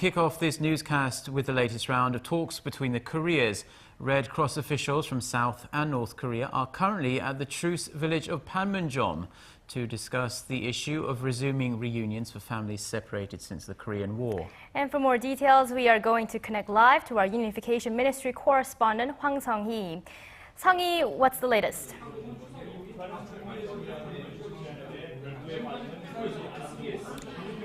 kick off this newscast with the latest round of talks between the Koreas. Red Cross officials from South and North Korea are currently at the truce village of Panmunjom to discuss the issue of resuming reunions for families separated since the Korean War. And for more details, we are going to connect live to our Unification Ministry correspondent, Hwang Sung-hee. Sung-hee, what's the latest?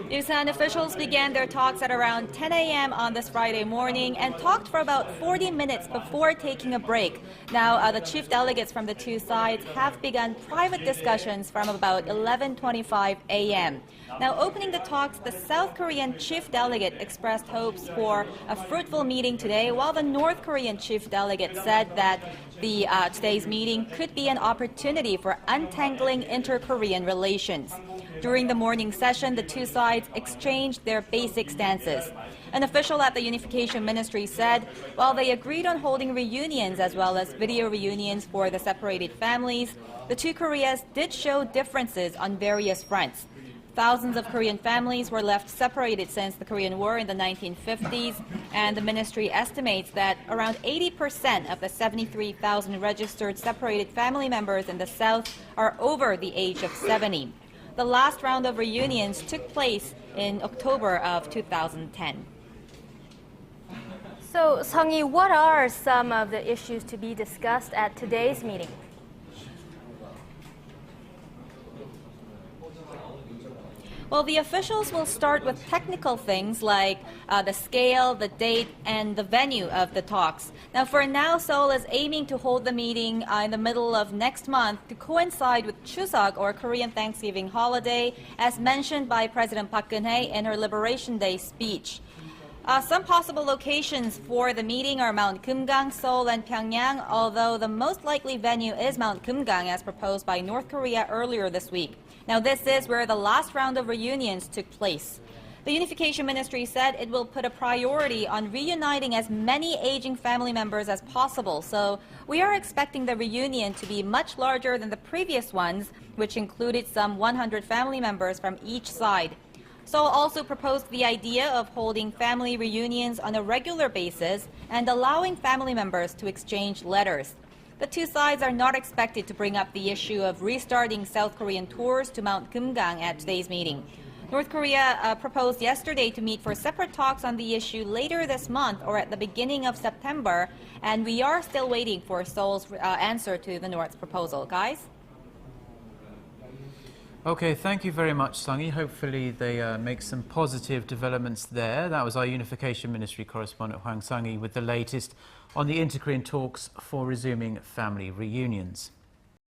Yusan officials began their talks at around 10 a.m. on this Friday morning and talked for about 40 minutes before taking a break. Now, the chief delegates from the two sides have begun private discussions from about 11:25 a.m. Now, opening the talks, the South Korean chief delegate expressed hopes for a fruitful meeting today, while the North Korean chief delegate said that today's meeting could be an opportunity for untangling inter-Korean relations. During the morning session, the two sides exchanged their basic stances. An official at the Unification Ministry said while they agreed on holding reunions as well as video reunions for the separated families, the two Koreas did show differences on various fronts. Thousands of Korean families were left separated since the Korean War in the 1950s, and the ministry estimates that around 80% of the 73,000 registered separated family members in the South are over the age of 70. The last round of reunions took place in October of 2010. So, Sung-hee, what are some of the issues to be discussed at today's meeting? Well, the officials will start with technical things like the scale, the date, and the venue of the talks. Now, for now, Seoul is aiming to hold the meeting in the middle of next month to coincide with Chuseok, or Korean Thanksgiving holiday, as mentioned by President Park Geun-hye in her Liberation Day speech. Some possible locations for the meeting are Mount Kumgang, Seoul, and Pyongyang, although the most likely venue is Mount Kumgang as proposed by North Korea earlier this week. Now, this is where the last round of reunions took place. The Unification Ministry said it will put a priority on reuniting as many aging family members as possible, so we are expecting the reunion to be much larger than the previous ones, which included some 100 family members from each side. Seoul also proposed the idea of holding family reunions on a regular basis and allowing family members to exchange letters. The two sides are not expected to bring up the issue of restarting South Korean tours to Mount Kumgang at today's meeting. North Korea proposed yesterday to meet for separate talks on the issue later this month or at the beginning of September, and we are still waiting for Seoul's answer to the North's proposal. Guys? Okay, thank you very much, Sung-hee. Hopefully they make some positive developments there. That was our Unification Ministry correspondent, Hwang Sung-hee, with the latest on the inter-Korean talks for resuming family reunions.